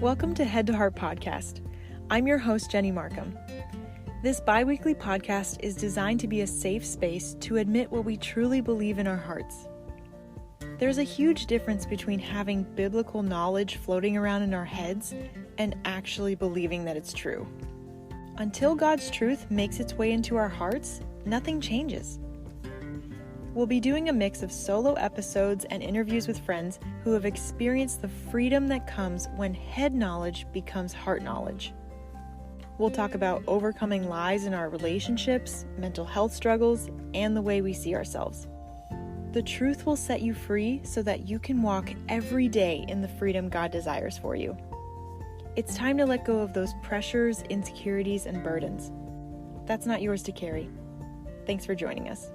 Welcome to Head to Heart Podcast. I'm your host, Jenny Markham. This bi-weekly podcast is designed to be a safe space to admit what we truly believe in our hearts. There's a huge difference between having biblical knowledge floating around in our heads and actually believing that it's true. Until God's truth makes its way into our hearts, nothing changes. We'll be doing a mix of solo episodes and interviews with friends who have experienced the freedom that comes when head knowledge becomes heart knowledge. We'll talk about overcoming lies in our relationships, mental health struggles, and the way we see ourselves. The truth will set you free so that you can walk every day in the freedom God desires for you. It's time to let go of those pressures, insecurities, and burdens. That's not yours to carry. Thanks for joining us.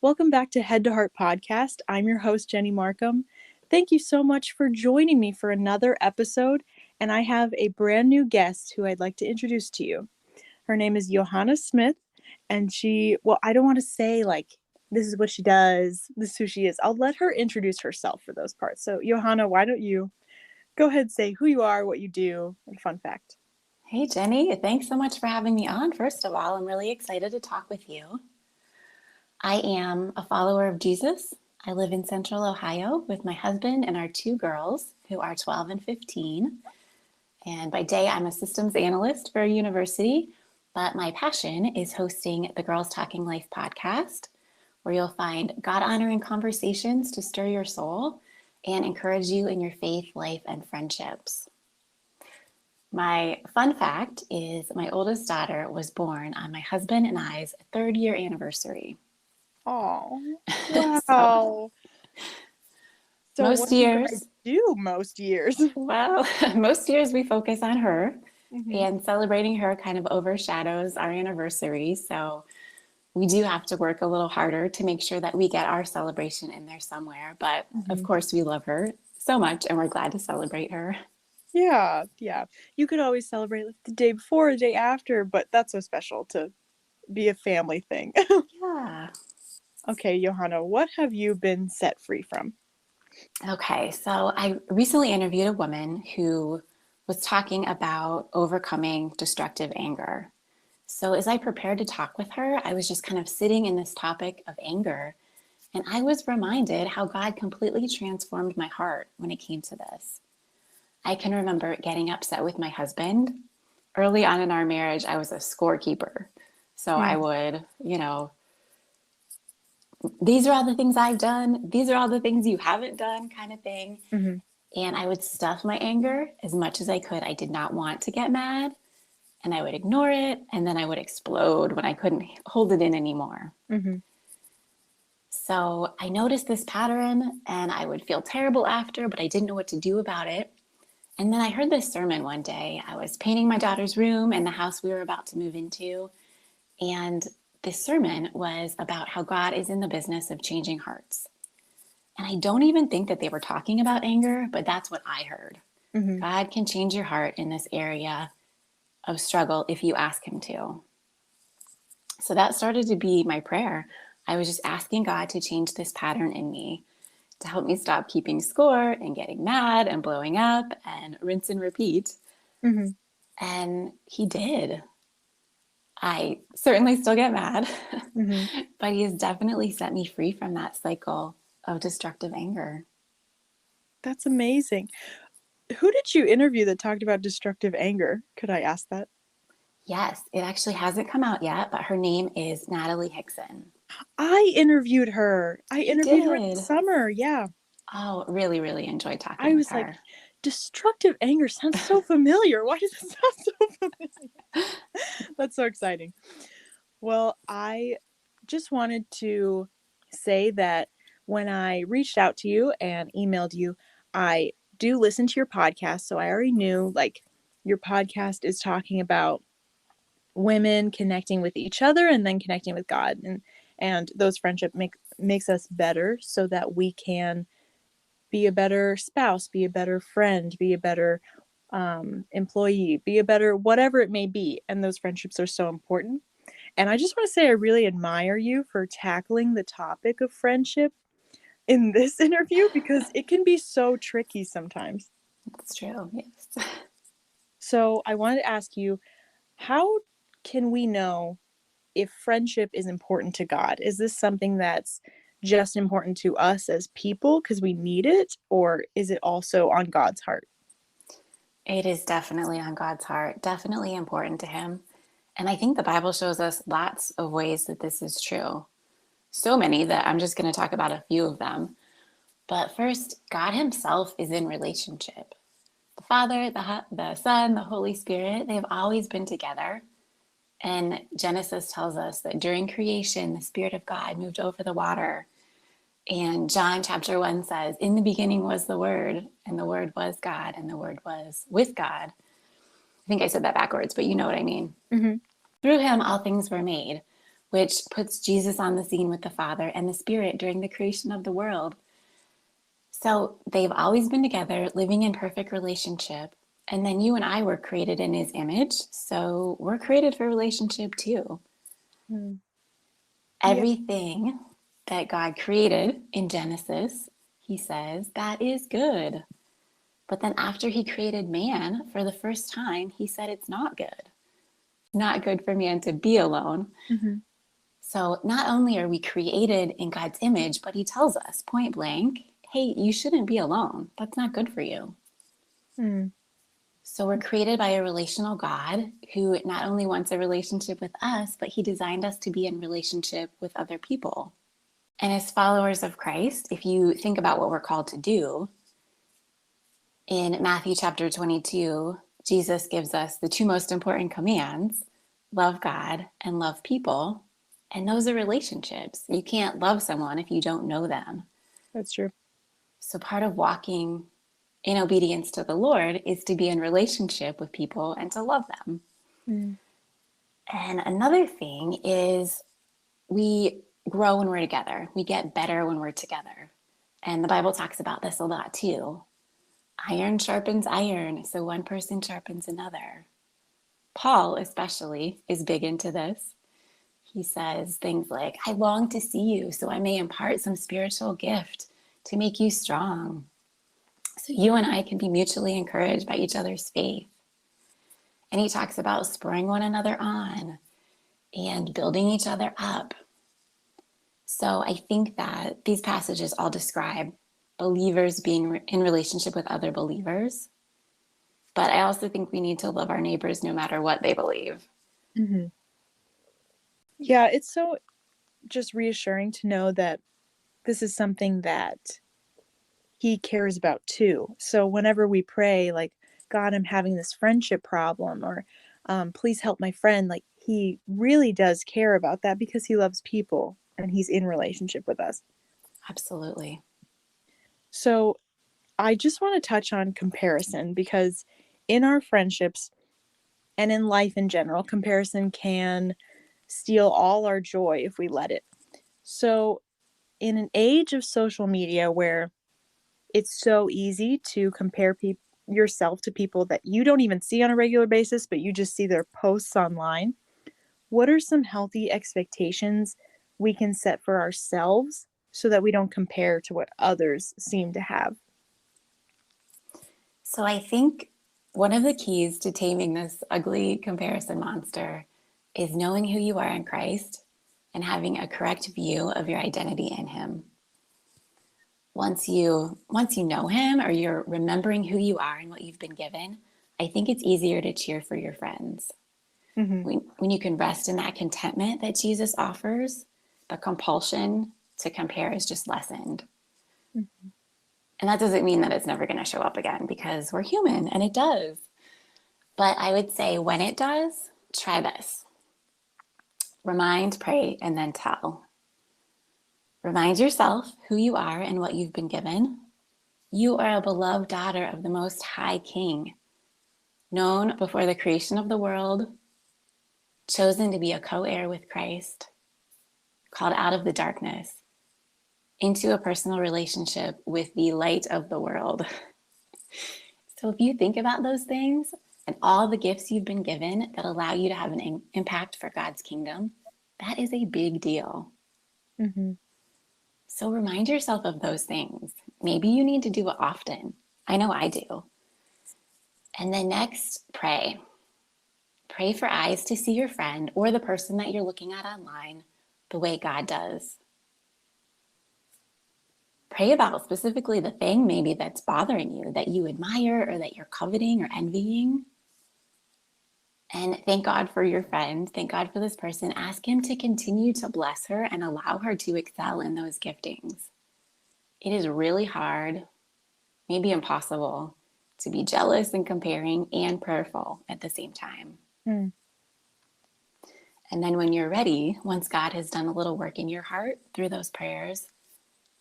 Welcome back to Head to Heart Podcast. I'm your host, Jenny Markham. Thank you so much for joining me for another episode, and I have a brand new guest who I'd like to introduce to you. Her name is Yohonna Smith, and I don't want to say this is what she does, this is who she is. I'll let her introduce herself for those parts. So Yohonna, why don't you go ahead and say who you are, what you do, and a fun fact. Hey, Jenny, thanks so much for having me on. First of all, I'm really excited to talk with you. I am a follower of Jesus. I live in Central Ohio with my husband and our two girls who are 12 and 15. And by day, I'm a systems analyst for a university, but my passion is hosting the Girls Talking Life podcast, where you'll find God-honoring conversations to stir your soul and encourage you in your faith, life, and friendships. My fun fact is my oldest daughter was born on my husband and I's 3rd year anniversary. Oh, wow. So most what years do you do most years? Well, most years we focus on her, Mm-hmm. and celebrating her kind of overshadows our anniversary. So we do have to work a little harder to make sure that we get our celebration in there somewhere. But of course, we love her so much and we're glad to celebrate her. Yeah. You could always celebrate the day before, the day after, but that's so special to be a family thing. Yeah. Okay, Yohonna, what have you been set free from? Okay, so I recently interviewed a woman who was talking about overcoming destructive anger. So as I prepared to talk with her, I was just kind of sitting in this topic of anger, and I was reminded how God completely transformed my heart when it came to this. I can remember getting upset with my husband. Early on in our marriage, I was a scorekeeper. So I would, these are all the things I've done. These are all the things you haven't done, kind of thing. Mm-hmm. And I would stuff my anger as much as I could. I did not want to get mad, and I would ignore it. And then I would explode when I couldn't hold it in anymore. Mm-hmm. So I noticed this pattern, and I would feel terrible after, but I didn't know what to do about it. And then I heard this sermon one day. I was painting my daughter's room in the house we were about to move into. And this sermon was about how God is in the business of changing hearts. And I don't even think that they were talking about anger, but that's what I heard. Mm-hmm. God can change your heart in this area of struggle if you ask him to. So that started to be my prayer. I was just asking God to change this pattern in me, to help me stop keeping score and getting mad and blowing up and rinse and repeat. Mm-hmm. And he did. I certainly still get mad, but he has definitely set me free from that cycle of destructive anger. That's amazing. Who did you interview that talked about destructive anger? Could I ask that? Yes, it actually hasn't come out yet, but her name is Natalie Hickson. I interviewed her. Her in the did? summer. Yeah. Oh, really, really enjoyed talking I with was her. like, destructive anger sounds so familiar. Why does it sound so familiar? That's so exciting. Well, I just wanted to say that when I reached out to you and emailed you, I do listen to your podcast. So I already knew your podcast is talking about women connecting with each other and then connecting with God. And those friendships makes us better so that we can be a better spouse, be a better friend, be a better employee, be a better whatever it may be. And those friendships are so important. And I just want to say I really admire you for tackling the topic of friendship in this interview because it can be so tricky sometimes. That's true. Yes. So I wanted to ask you, how can we know if friendship is important to God? Is this something that's just important to us as people because we need it, or is it also on God's heart? It is definitely on God's heart, definitely important to him. And I think the Bible shows us lots of ways that this is true. So many that I'm just going to talk about a few of them. But first, God himself is in relationship. The Father, the Son, the Holy Spirit, they've always been together. And Genesis tells us that during creation, the Spirit of God moved over the water. And John chapter 1 says, in the beginning was the Word, and the Word was God, and the Word was with God. I think I said that backwards, but you know what I mean. Mm-hmm. Through him, all things were made, which puts Jesus on the scene with the Father and the Spirit during the creation of the world. So they've always been together, living in perfect relationship. And then you and I were created in his image. So we're created for relationship too. Mm. Everything that God created in Genesis, he says, that is good. But then after he created man for the first time, he said it's not good. Not good for man to be alone. Mm-hmm. So not only are we created in God's image, but he tells us point blank, hey, you shouldn't be alone. That's not good for you. Mm. So we're created by a relational God who not only wants a relationship with us, but he designed us to be in relationship with other people. And as followers of Christ, if you think about what we're called to do, in Matthew chapter 22, Jesus gives us the two most important commands: love God and love people. And those are relationships. You can't love someone if you don't know them. That's true. So part of walking in obedience to the Lord is to be in relationship with people and to love them. Mm. And another thing is we grow when we're together. We get better when we're together. And the Bible talks about this a lot too. Iron sharpens iron, so one person sharpens another. Paul, especially, is big into this. He says things like, I long to see you so I may impart some spiritual gift to make you strong. So you and I can be mutually encouraged by each other's faith. And he talks about spurring one another on and building each other up. So I think that these passages all describe believers being in relationship with other believers. But I also think we need to love our neighbors no matter what they believe. Mm-hmm. Yeah, it's so just reassuring to know that this is something that he cares about too. So whenever we pray, like, God, I'm having this friendship problem, or please help my friend, like, he really does care about that because he loves people and he's in relationship with us. Absolutely. So I just want to touch on comparison because in our friendships and in life in general, comparison can steal all our joy if we let it. So in an age of social media where it's so easy to compare yourself to people that you don't even see on a regular basis, but you just see their posts online, what are some healthy expectations we can set for ourselves so that we don't compare to what others seem to have? So I think one of the keys to taming this ugly comparison monster is knowing who you are in Christ and having a correct view of your identity in him. Once you know him, or you're remembering who you are and what you've been given, I think it's easier to cheer for your friends. Mm-hmm. When you can rest in that contentment that Jesus offers, the compulsion to compare is just lessened. Mm-hmm. And that doesn't mean that it's never going to show up again, because we're human and it does. But I would say when it does, try this. Remind, pray, and then tell. Remind yourself who you are and what you've been given. You are a beloved daughter of the Most High King, known before the creation of the world, chosen to be a co-heir with Christ, called out of the darkness into a personal relationship with the light of the world. So if you think about those things and all the gifts you've been given that allow you to have an impact for God's kingdom, that is a big deal. Mm-hmm. So remind yourself of those things. Maybe you need to do it often. I know I do. And then next, pray. Pray for eyes to see your friend or the person that you're looking at online the way God does. Pray about specifically the thing maybe that's bothering you, that you admire or that you're coveting or envying. And thank God for your friend. Thank God for this person. Ask Him to continue to bless her and allow her to excel in those giftings. It is really hard, maybe impossible, to be jealous and comparing and prayerful at the same time. Mm. And then when you're ready, once God has done a little work in your heart through those prayers,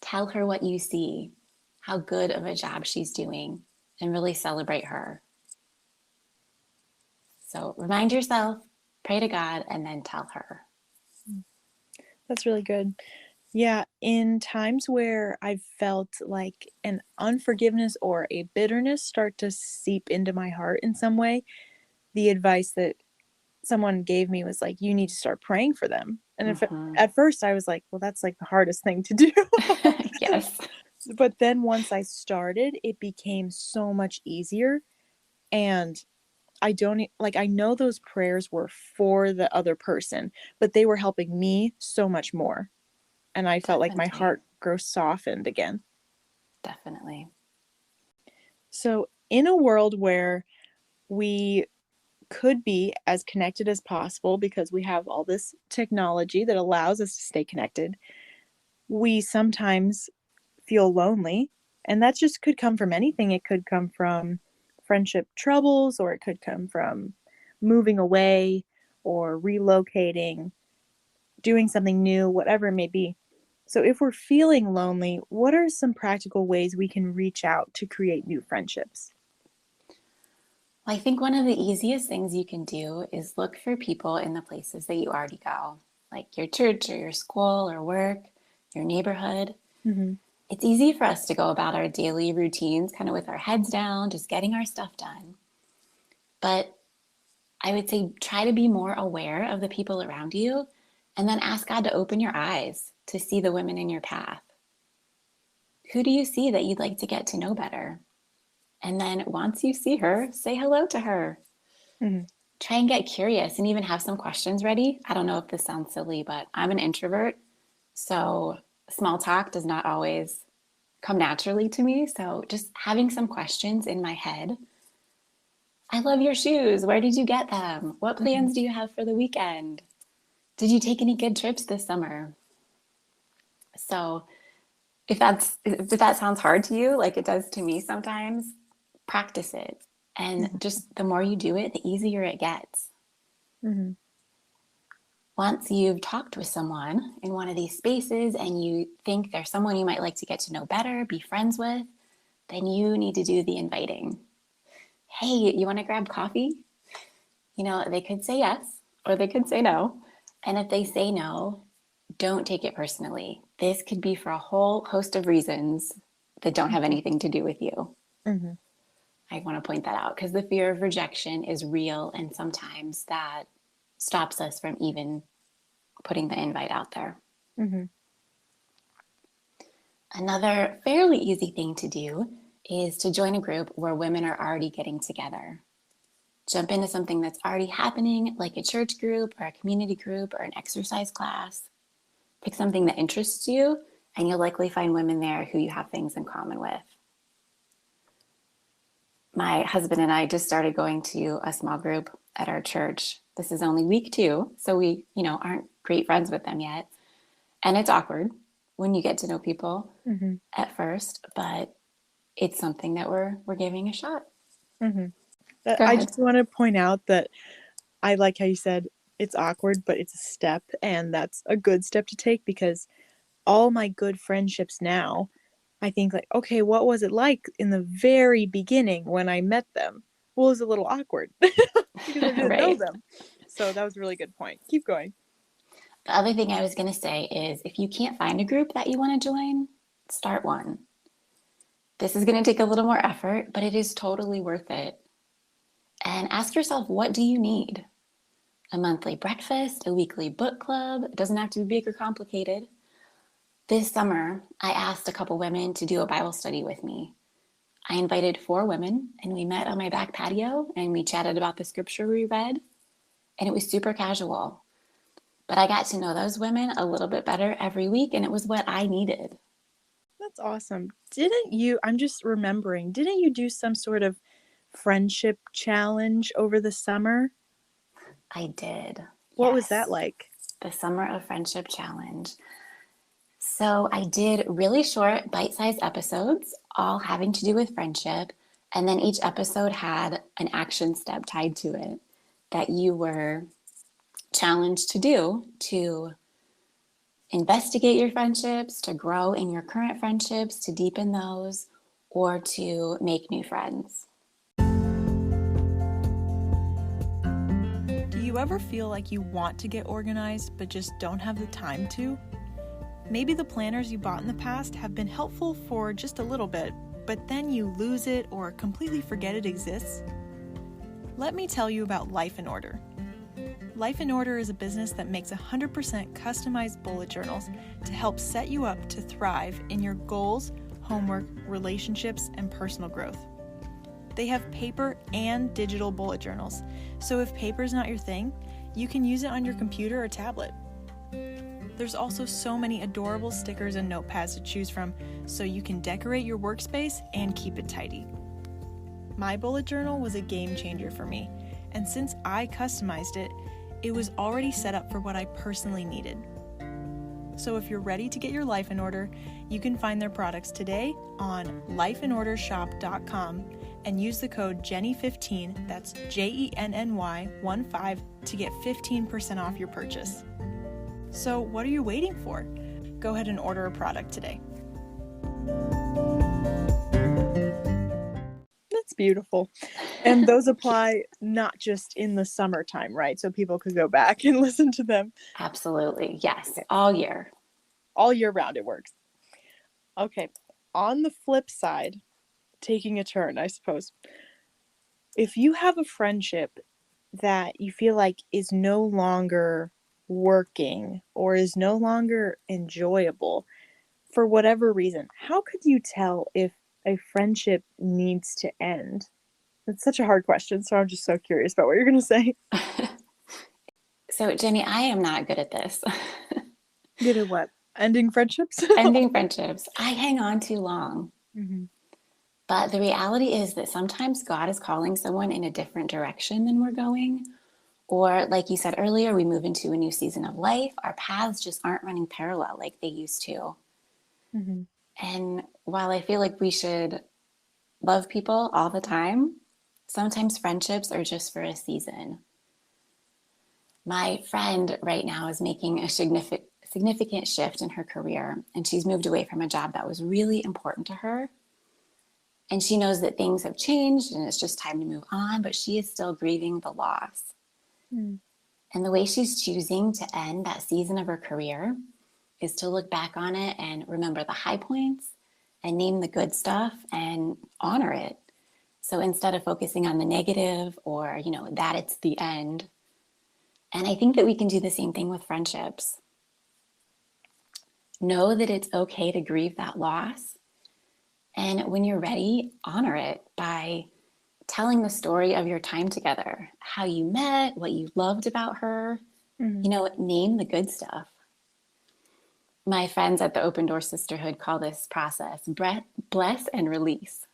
tell her what you see, how good of a job she's doing, and really celebrate her. So remind yourself, pray to God, and then tell her. That's really good. Yeah, in times where I've felt like an unforgiveness or a bitterness start to seep into my heart in some way, the advice that someone gave me was like, you need to start praying for them. And if at first I was like, well, that's like the hardest thing to do. Yes. But then once I started, it became so much easier. And I don't like, I know those prayers were for the other person, but they were helping me so much more. And I felt like my heart grew softened again. Definitely. So in a world where we could be as connected as possible because we have all this technology that allows us to stay connected, we sometimes feel lonely. And that just could come from anything. It could come from friendship troubles, or it could come from moving away or relocating, doing something new, whatever it may be. So if we're feeling lonely, what are some practical ways we can reach out to create new friendships? Well, I think one of the easiest things you can do is look for people in the places that you already go, like your church or your school or work, your neighborhood. Mm-hmm. It's easy for us to go about our daily routines kind of with our heads down, just getting our stuff done. But I would say try to be more aware of the people around you, and then ask God to open your eyes to see the women in your path. Who do you see that you'd like to get to know better? And then once you see her, say hello to her. Mm-hmm. Try and get curious and even have some questions ready. I don't know if this sounds silly, but I'm an introvert. So small talk does not always come naturally to me. So just having some questions in my head. I love your shoes. Where did you get them? What plans do you have for the weekend? Did you take any good trips this summer? So if that sounds hard to you, like it does to me sometimes, practice it. And just the more you do it, the easier it gets. Mm-hmm. Once you've talked with someone in one of these spaces and you think there's someone you might like to get to know better, be friends with, then you need to do the inviting. Hey, you want to grab coffee? You know, they could say yes or they could say no. And if they say no, don't take it personally. This could be for a whole host of reasons that don't have anything to do with you. Mm-hmm. I want to point that out because the fear of rejection is real, and sometimes that stops us from even putting the invite out there. Mm-hmm. Another fairly easy thing to do is to join a group where women are already getting together. Jump into something that's already happening, like a church group or a community group or an exercise class. Pick something that interests you, and you'll likely find women there who you have things in common with. My husband and I just started going to a small group at our church. This is only week 2, so we, aren't great friends with them yet. And it's awkward when you get to know people at first, but it's something that we're giving a shot. Mm-hmm. I just want to point out that I like how you said it's awkward, but it's a step, and that's a good step to take, because all my good friendships now, I think like, okay, what was it like in the very beginning when I met them? Well, it was a little awkward because I didn't know them. So that was a really good point. Keep going. The other thing I was going to say is if you can't find a group that you want to join, start one. This is going to take a little more effort, but it is totally worth it. And ask yourself, what do you need? A monthly breakfast, a weekly book club. It doesn't have to be big or complicated. This summer, I asked a couple women to do a Bible study with me. I invited 4 women and we met on my back patio and we chatted about the scripture we read, and it was super casual. But I got to know those women a little bit better every week, and it was what I needed. That's awesome. I'm just remembering, didn't you do some sort of friendship challenge over the summer? I did. What was Yes. that like? The Summer of Friendship Challenge. So I did really short, bite-sized episodes, all having to do with friendship. And then each episode had an action step tied to it that you were challenged to do to investigate your friendships, to grow in your current friendships, to deepen those, or to make new friends. Do you ever feel like you want to get organized but just don't have the time to? Maybe the planners you bought in the past have been helpful for just a little bit, but then you lose it or completely forget it exists. Let me tell you about Life in Order. Life in Order is a business that makes 100% customized bullet journals to help set you up to thrive in your goals, homework, relationships, and personal growth. They have paper and digital bullet journals, so if paper is not your thing, you can use it on your computer or tablet. There's also so many adorable stickers and notepads to choose from, so you can decorate your workspace and keep it tidy. My bullet journal was a game changer for me, and since I customized it, it was already set up for what I personally needed. So if you're ready to get your life in order, you can find their products today on lifeinordershop.com and use the code JENNY15, that's JENNY15, to get 15% off your purchase. So what are you waiting for? Go ahead and order a product today. That's beautiful. And those apply not just in the summertime, right? So people could go back and listen to them. Absolutely. Yes. All year. All year round it works. Okay. On the flip side, taking a turn, I suppose. If you have a friendship that you feel like is no longer working or is no longer enjoyable for whatever reason, how could you tell if a friendship needs to end? It's such a hard question, so I'm just so curious about what you're going to say. So, Jenny, I am not good at this. Good at what? Ending friendships? Ending friendships. I hang on too long. Mm-hmm. But the reality is that sometimes God is calling someone in a different direction than we're going. Or, like you said earlier, we move into a new season of life. Our paths just aren't running parallel like they used to. Mm-hmm. And while I feel like we should love people all the time, sometimes friendships are just for a season. My friend right now is making a significant shift in her career, and she's moved away from a job that was really important to her. And she knows that things have changed and it's just time to move on, but she is still grieving the loss. Mm. And the way she's choosing to end that season of her career is to look back on it and remember the high points and name the good stuff and honor it. So instead of focusing on the negative or, that it's the end. And I think that we can do the same thing with friendships. Know that it's okay to grieve that loss. And when you're ready, honor it by telling the story of your time together, how you met, what you loved about her, name the good stuff. My friends at the Open Door Sisterhood call this process bless and release.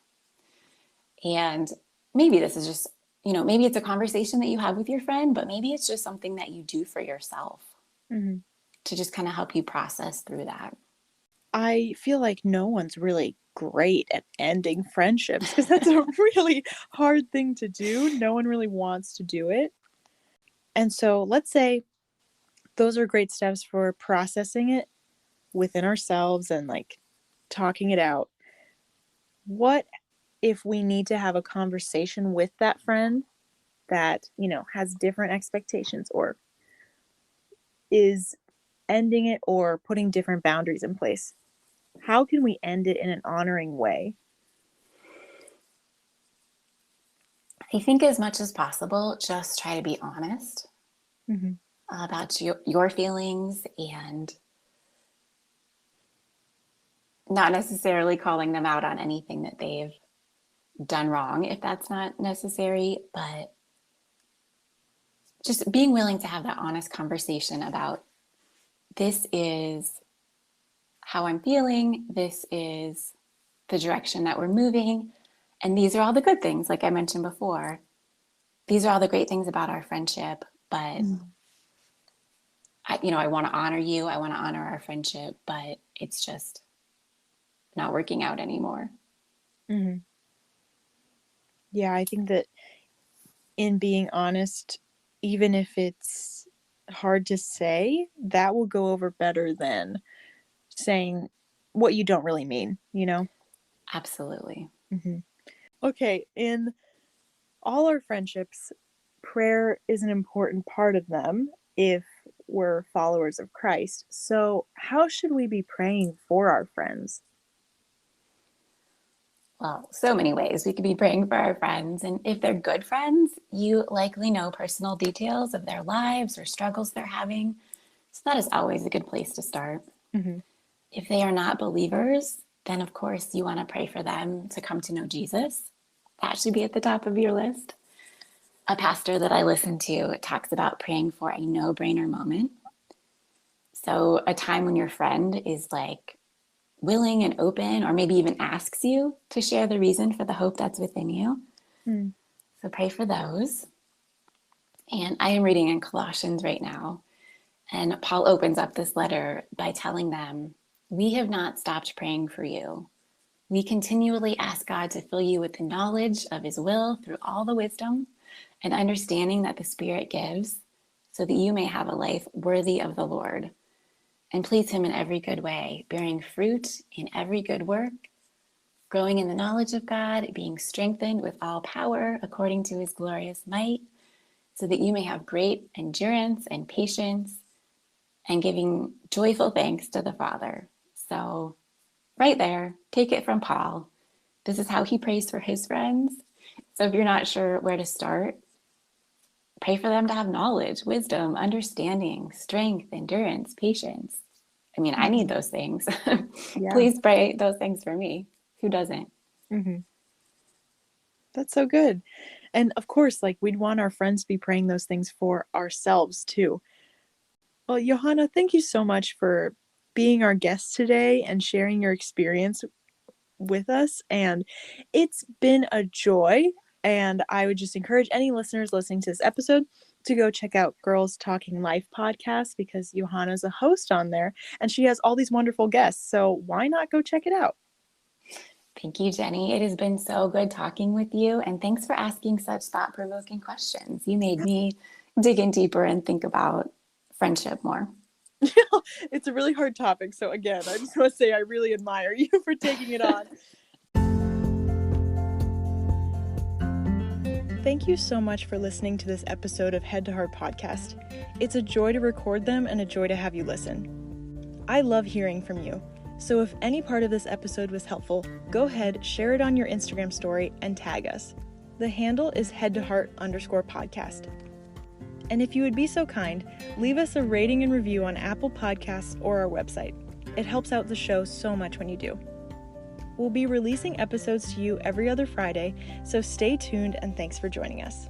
And maybe this is just, maybe it's a conversation that you have with your friend, but maybe it's just something that you do for yourself to just kind of help you process through that. I feel like no one's really great at ending friendships because that's a really hard thing to do. No one really wants to do it. And so let's say those are great steps for processing it within ourselves and like talking it out. What if we need to have a conversation with that friend that, has different expectations or is ending it or putting different boundaries in place? How can we end it in an honoring way? I think as much as possible, just try to be honest about your feelings and Not necessarily calling them out on anything that they've done wrong, if that's not necessary, but just being willing to have that honest conversation about, this is how I'm feeling, this is the direction that we're moving, and these are all the good things, like I mentioned before. These are all the great things about our friendship, but I want to honor you, I want to honor our friendship, but it's just not working out anymore. Mm-hmm. Yeah, I think that in being honest, even if it's hard to say, that will go over better than saying what you don't really mean, you know? Absolutely. Mm-hmm. Okay, in all our friendships, prayer is an important part of them if we're followers of Christ. So, how should we be praying for our friends? Well, so many ways we could be praying for our friends. And if they're good friends, you likely know personal details of their lives or struggles they're having. So that is always a good place to start. Mm-hmm. If they are not believers, then of course you want to pray for them to come to know Jesus. That should be at the top of your list. A pastor that I listen to talks about praying for a no-brainer moment. So a time when your friend is like willing and open, or maybe even asks you to share the reason for the hope that's within you. Mm. So pray for those. And I am reading in Colossians right now. And Paul opens up this letter by telling them, we have not stopped praying for you. We continually ask God to fill you with the knowledge of his will through all the wisdom and understanding that the Spirit gives, so that you may have a life worthy of the Lord and please him in every good way, bearing fruit in every good work, growing in the knowledge of God, being strengthened with all power according to his glorious might, so that you may have great endurance and patience, and giving joyful thanks to the Father. So right there, take it from Paul. This is how he prays for his friends. So if you're not sure where to start, pray for them to have knowledge, wisdom, understanding, strength, endurance, patience. I mean, I need those things. Yeah. Please pray those things for me. Who doesn't? Mm-hmm. That's so good. And of course, like, we'd want our friends to be praying those things for ourselves too. Well, Yohonna, thank you so much for being our guest today and sharing your experience with us. And it's been a joy. And I would just encourage any listeners listening to this episode to go check out Girls Talking Life podcast, because Yohanna's a host on there and she has all these wonderful guests. So why not go check it out? Thank you, Jenny. It has been so good talking with you. And thanks for asking such thought-provoking questions. You made me dig in deeper and think about friendship more. It's a really hard topic. So again, I just want to say I really admire you for taking it on. Thank you so much for listening to this episode of Head to Heart Podcast. It's a joy to record them and a joy to have you listen. I love hearing from you. So if any part of this episode was helpful, go ahead, share it on your Instagram story, and tag us. The handle is headtoheart_podcast. And if you would be so kind, leave us a rating and review on Apple Podcasts or our website. It helps out the show so much when you do. We'll be releasing episodes to you every other Friday, so stay tuned and thanks for joining us.